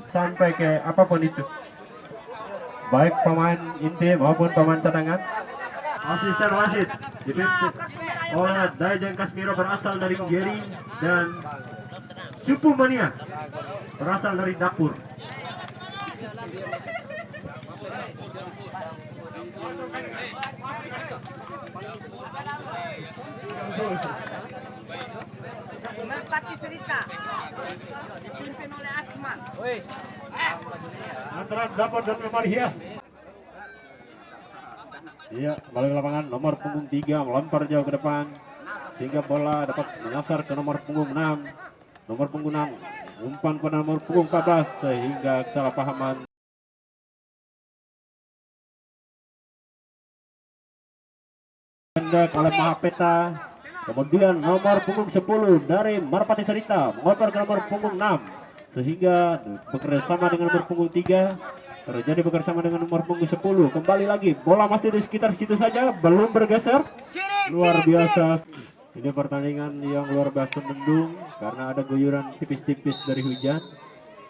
Sampai ke apapun itu, baik pemain inti maupun pemain cadangan. Asisten wasit dipimpin oleh Dajen Kasmiro berasal dari Geri dan Supu Mania berasal dari Dapur. Merpati Serita dipimpin oleh Atsman. Antara Dapur dan Merpati Hias. Iya, balik ke lapangan nomor punggung 3 melempar jauh ke depan sehingga bola dapat menyasar ke nomor punggung 6. Nomor punggung 6 umpan pada nomor punggung 14 sehingga kesalahpahaman pendek oleh Mahapeta. Kemudian nomor punggung 10 dari Merpati Serita mengoper ke nomor punggung 6 sehingga bekerjasama dengan nomor punggung 3 terjadi bekerjasama dengan nomor punggung 10. Kembali lagi bola masih di sekitar situ saja, belum bergeser. Luar biasa, ini pertandingan yang luar biasa mendung karena ada guyuran tipis-tipis dari hujan.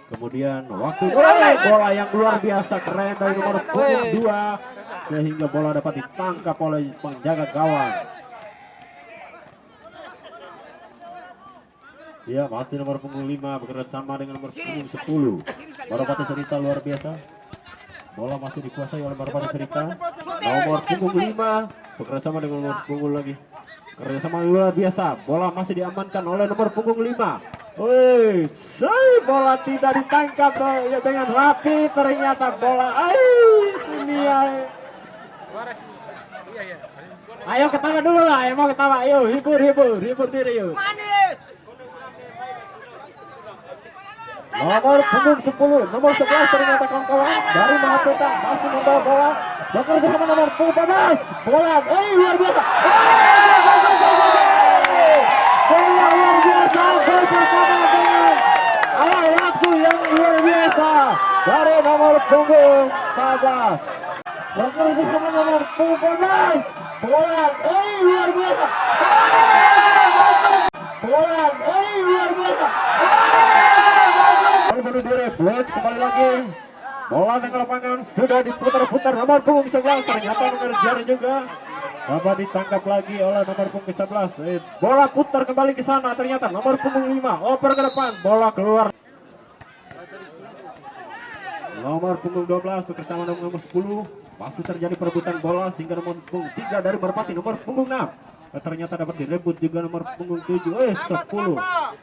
Kemudian waktu bola yang luar biasa keren dari nomor punggung 2 sehingga bola dapat ditangkap oleh penjaga gawang. Ya, masih nomor punggung 5 bekerjasama dengan nomor punggung 10. Merpati Serita luar biasa. Bola masih dikuasai oleh Merpati Serita. Nomor punggung 5 bekerjasama dengan nomor punggung lagi. Kerjasama luar biasa. Bola masih diamankan oleh nomor punggung 5. Wih, bola tidak ditangkap dengan rapi. Ternyata bola. Ini ya. Ayo ketawa dulu lah. Ayo mau ketawa. Ayo hibur diri yuk. Nomor punggung 10, nomor 11 ternyata kawan-kawan dari Mahapeta masih membawa bola bekerja sama nomor punggung 14. Bola, luar biasa. Bola luar biasa bersama dengan waktu yang luar biasa dari nomor punggung 14. Bekerja sama nomor punggung 14. Bola, luar biasa. Bola, luar biasa. Bunuh diri, kembali lagi. Bola ke lapangan sudah diputar-putar nomor punggung 11 ternyata mengejar juga. Dapat ditangkap lagi oleh nomor punggung 11. Bola putar kembali ke sana ternyata nomor punggung 5 oper ke depan, bola keluar. Nomor punggung 12 bersama nomor 10 masih terjadi perebutan bola sehingga nomor punggung 3 dari Merpati nomor punggung 6 ternyata dapat direbut juga nomor punggung 7 10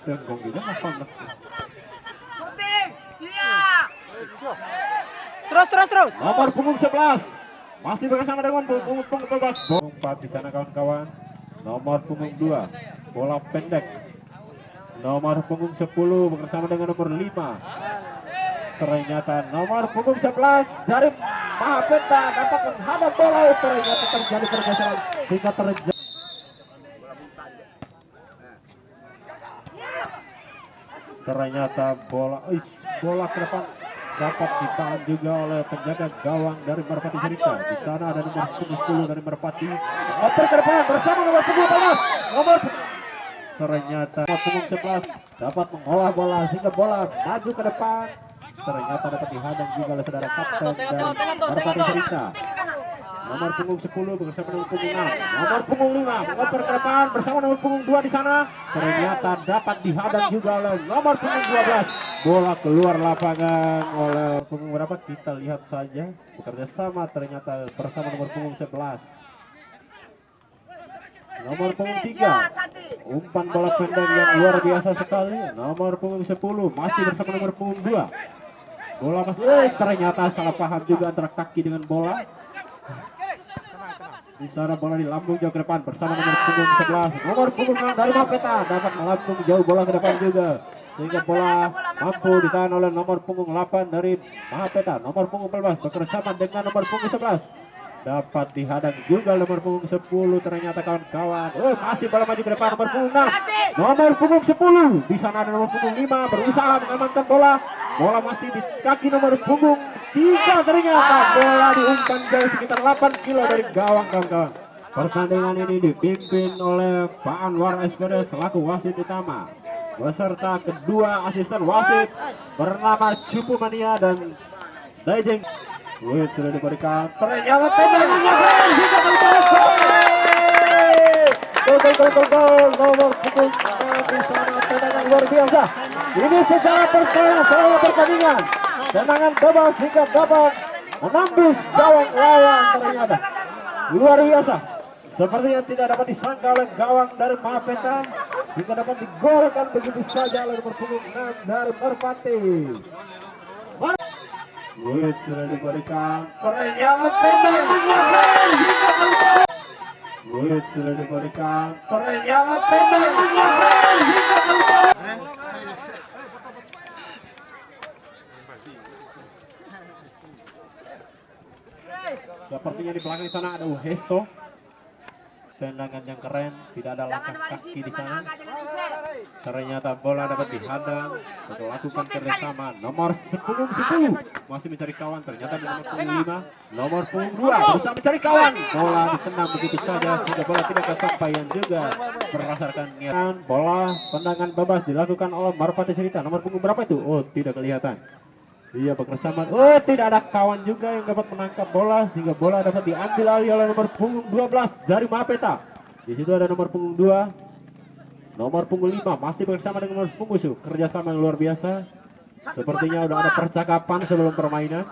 dan gongnya apa? Terus. Nomor punggung 11 masih bersama dengan punggung 12. Umpat di sana kawan-kawan. Nomor punggung 2 bola pendek. Nomor punggung 10 bersama dengan nomor 5. Ternyata nomor punggung 11 dari Mahapeta dapat menghadap bola. Ternyata terjadi pergeseran sehingga terjadi. Ternyata bola ke depan dapat ditahan juga oleh penjaga gawang dari Merpati Serita. Di sana ada nomor 10 dari Merpati. Oper ke depan bersama nomor 11. Ternyata nomor punggung 11 dapat mengolah bola sehingga bola maju ke depan. Ternyata dapat dihadang juga oleh saudara kapten dari Merpati Serita. Nomor punggung 10 bersama nomor punggung 6. Nomor punggung 5 mengoper ke depan bersama nomor punggung 2 di sana. Ternyata dapat dihadang juga oleh nomor punggung 12. Bola keluar lapangan oleh punggung berapa kita lihat saja. Bekerja sama ternyata bersama nomor punggung 11. Nomor punggung 3 umpan bola pendek yang luar biasa sekali. Nomor punggung 10 masih bersama nomor punggung 2. Bola masih ternyata salah paham juga antara kaki dengan bola. Di sana bola dilambung jauh ke depan bersama nomor punggung 11. Nomor punggung 6 dari Mahapeta dapat melambung jauh bola ke depan juga. Sehingga bola mampu ditahan oleh nomor punggung 8 dari Mahapeta. Nomor punggung 14 bekerjasama dengan nomor punggung 11. Dapat dihadang juga nomor punggung 10 ternyata kawan-kawan. Masih bola maju ke depan nomor punggung 6. Nomor punggung 10. Di sana ada nomor punggung 5 berusaha mengamankan bola. Bola masih di kaki nomor punggung 3 ternyata bola diumpan jauh sekitar 8 kilo dari gawang kawan-kawan. Pertandingan ini dipimpin oleh Pak Anwar SPD selaku wasit utama beserta kedua asisten wasit bernama Cupu Mania dan Daijeng. Fluid sudah diberikan, ternyata tendangannya keren hingga gol nomor punggung di sana, tendangan luar biasa. Ini secara selama pertandingan tendangan bebas hingga dapat menembus gawang lawan, ternyata luar biasa. Sepertinya tidak dapat disangka oleh gawang dari Mahapeta hingga dapat digolkan begitu saja oleh nomor punggung 6 dari Merpati. Fluid sudah diberikan, ternyata tendangannya keren hingga Fluid sudah diberikan, ternyata tendangannya keren hingga sepertinya di belakang sana ada Uheso. Tendangan yang keren, tidak ada langkah kaki di sana. Ternyata bola dapat dihadang. Melakukan kerjasama nomor punggung 10 masih mencari kawan. Ternyata di nomor punggung 5, nomor punggung 2 berusaha mencari kawan. Bola ditendang begitu saja sehingga bola tidak kesampaian juga berdasarkan niatan. Bola tendangan bebas dilakukan oleh Merpati Cerita. Nomor punggung berapa itu? Oh, tidak kelihatan. Iya, bekerjasama. Oh, tidak ada kawan juga yang dapat menangkap bola sehingga bola dapat diambil alih oleh nomor punggung 12 dari Mahapeta. Di situ ada nomor punggung 2, nomor punggung 5 masih bersama dengan nomor punggung 10. Kerjasama yang luar biasa. Sepertinya udah ada percakapan sebelum permainan.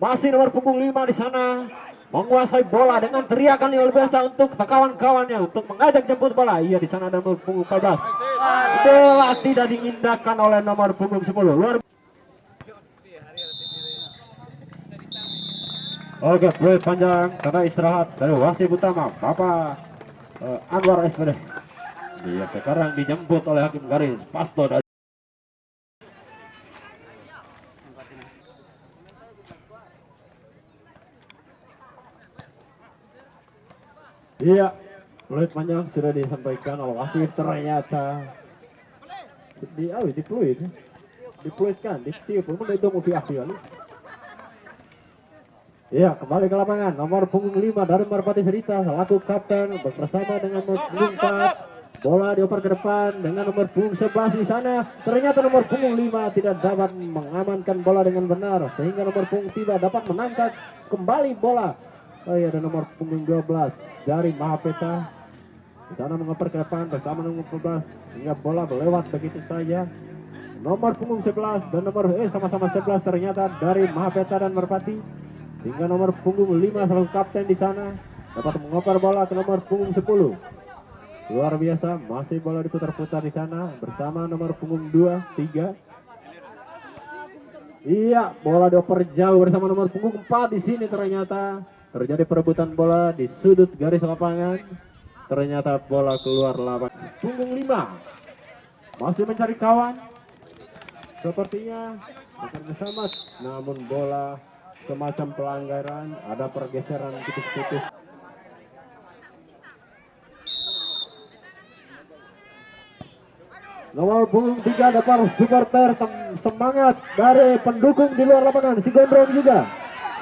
Masih nomor punggung 5 di sana menguasai bola dengan teriakan yang luar biasa untuk kawan-kawannya untuk mengajak jemput bola. Iya, di sana ada nomor punggung 14. Bola tidak diindahkan oleh nomor punggung 10. Luar. Oke, fluid panjang karena istirahat dari wasit utama Bapak Anwar SPD. Dia sekarang dijemput oleh hakim garis Pasto dari iya, fluid panjang sudah disampaikan oleh wasit. Ternyata difluidkan, ditiup, itu mau via. Iya, kembali ke lapangan. Nomor punggung 5 dari Merpati Cerita selaku kapten bersama dengan nomor punggung 4. Bola dioper ke depan dengan nomor punggung 11 di sana. Ternyata nomor punggung 5 tidak dapat mengamankan bola dengan benar sehingga nomor punggung 3 dapat menangkap kembali bola. Oh iya, ada nomor punggung 12 dari Mahapeta. Di sana mengoper ke depan bersama nomor 14 hingga bola melewat begitu saja. Nomor punggung 11 dan nomor sama-sama 11 ternyata dari Mahapeta dan Merpati. Hingga nomor punggung 5 selalu kapten di sana dapat mengoper bola ke nomor punggung 10. Luar biasa, masih bola diputar-putar di sana bersama nomor punggung 2, 3. Iya, bola dioper jauh bersama nomor punggung 4 di sini. Ternyata terjadi perebutan bola di sudut garis lapangan. Ternyata bola keluar lapangan. Punggung 5 masih mencari kawan. Sepertinya bekerja sama, namun bola semacam pelanggaran, ada pergeseran tipis-tipis. Nomor punggung 3 dapat supporter semangat dari pendukung di luar lapangan. Si Gondrong juga.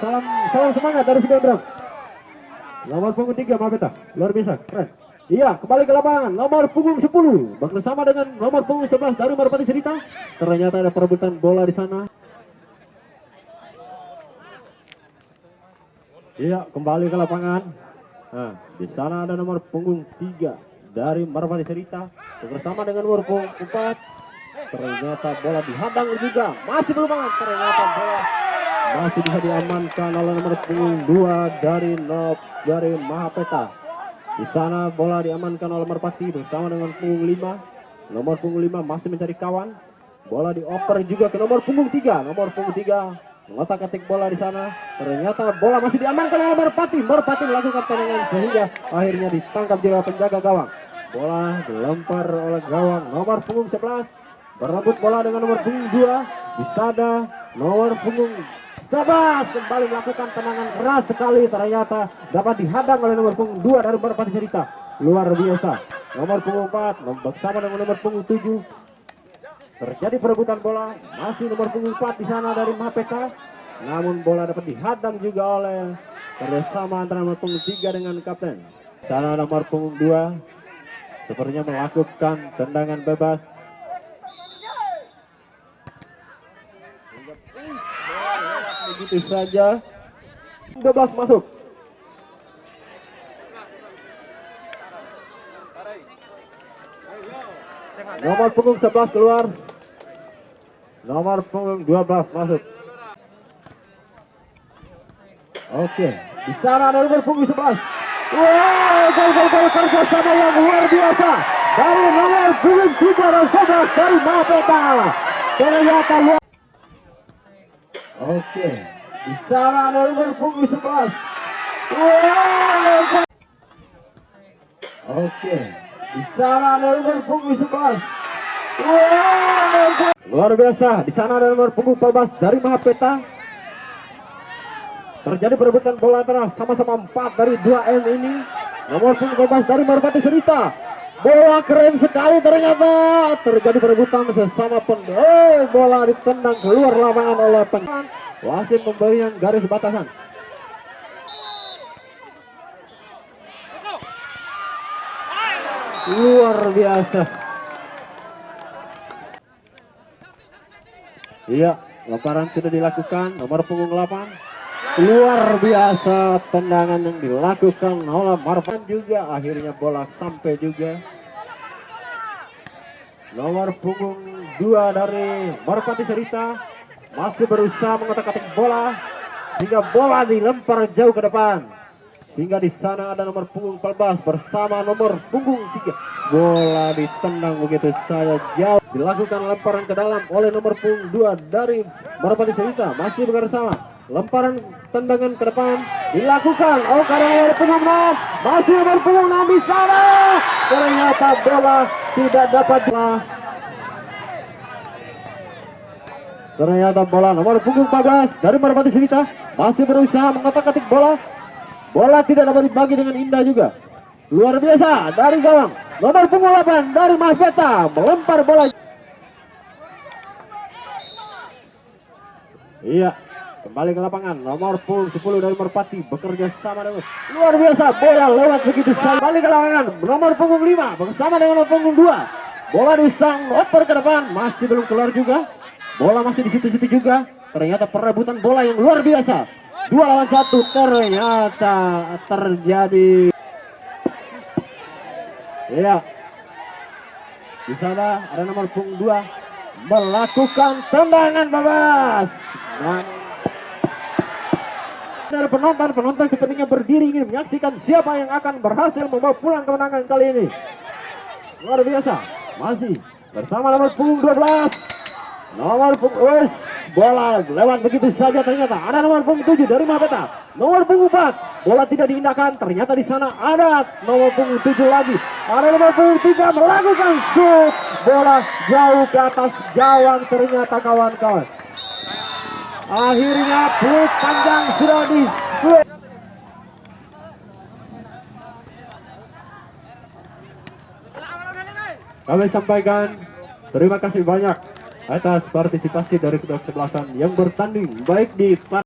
Salam semangat dari si Gondrong. Nomor punggung 3 Mahapeta, luar biasa, keren. Iya, kembali ke lapangan. Nomor punggung 10 bersama dengan nomor punggung 11 dari Merpati Cerita. Ternyata ada perebutan bola di sana. Iya, kembali ke lapangan. Nah, di sana ada nomor punggung 3 dari Merpati Cerita bersama dengan nomor punggung 4. Ternyata bola dihadang juga. Masih berlapangan. Ternyata bola masih bisa diamankan oleh nomor punggung 2 dari Mahapeta. Di sana bola diamankan oleh Merpati bersama dengan punggung 5. Nomor punggung 5 masih mencari kawan. Bola dioper juga ke nomor punggung 3. Nomor punggung 3 ngotak-atik bola di sana. Ternyata bola masih diamankan oleh Merpati. Merpati melakukan tendangan sehingga akhirnya ditangkap juga penjaga gawang. Bola dilempar oleh gawang nomor punggung 11. Berebut bola dengan nomor punggung 2. Di sana nomor punggung 11 kembali melakukan tendangan keras sekali. Ternyata dapat dihadang oleh nomor punggung 2 dari Merpati Cerita. Luar biasa. Nomor punggung 4 bersama dengan nomor punggung 7. Terjadi perebutan bola, masih nomor punggung 4 di sana dari Mahapeta. Namun bola dapat dihadang juga oleh kerjasama antara nomor punggung 3 dengan kapten. Sana nomor punggung 2 sepertinya melakukan tendangan bebas. Begitu saja, bebas masuk. Nomor punggung 11 keluar. Nomor punggung 12 masuk. Oke, di sana ada nomor punggung 11. Wow, gol kerjasama yang luar biasa dari nomor punggung 3 dan 11 dari Mapeta. Ternyata luar. Oke, di sana ada nomor punggung 11. Wow. Oke, di sana ada nomor punggung 11. Wow. Luar biasa, di sana ada nomor punggung 14 dari Mahapeta. Terjadi perebutan bola antara sama-sama 4 dari 2M ini. Nomor punggung 14 dari Merpati Serita. Bola keren sekali ternyata. Terjadi perebutan sesama bola ditendang keluar lapangan oleh pemain. Wasit pemberian garis batasan. Luar biasa. Iya, lemparan sudah dilakukan. Nomor punggung 8. Luar biasa tendangan yang dilakukan oleh Marvan juga. Akhirnya bola sampai juga. Nomor punggung 2 dari Merpati Serita masih berusaha mengotak-atik bola sehingga bola dilempar jauh ke depan. Sehingga di sana ada nomor punggung 14 bersama nomor punggung 3. Bola ditendang begitu saja jauh. Dilakukan lemparan ke dalam oleh nomor punggung 2 dari Merpati Serita. Masih bersama. Lemparan tendangan ke depan dilakukan. Oh, karena nomor punggung 6. Masih nomor punggung 6 di sana. Ternyata bola tidak dapat. Ternyata bola nomor punggung 14 dari Merpati Serita masih berusaha mengotak-atik bola. Bola tidak dapat dibagi dengan indah juga. Luar biasa dari gawang. Nomor punggung 8 dari Mahpeta melempar bola. Iya, kembali ke lapangan. Nomor punggung 10 dari Merpati bekerja sama dengan luar biasa. Bola lewat begitu saja. Kembali ke lapangan. Nomor punggung 5 bersama dengan nomor punggung 2. Bola disang oper ke depan. Masih belum keluar juga. Bola masih di situ-situ juga. Ternyata perebutan bola yang luar biasa. 2 lawan 1 ternyata terjadi. Iya. Di sana ada nomor punggung 2 melakukan tendangan bebas. Dari penonton sepertinya berdiri ingin menyaksikan siapa yang akan berhasil membawa pulang kemenangan kali ini. Luar biasa. Masih bersama nomor punggung 12. Nomor punggung bola lewat begitu saja ternyata. Ada nomor punggung 7 dari Mahpeta. Nomor punggung 4. Bola tidak diindahkan. Ternyata di sana ada nomor punggung 7 lagi. Ada nomor punggung 3 melakukan shoot. Bola jauh ke atas gawang ternyata kawan-kawan. Akhirnya peluit panjang sudah di. Kami sampaikan terima kasih banyak atas partisipasi dari kedua kesebelasan yang bertanding baik di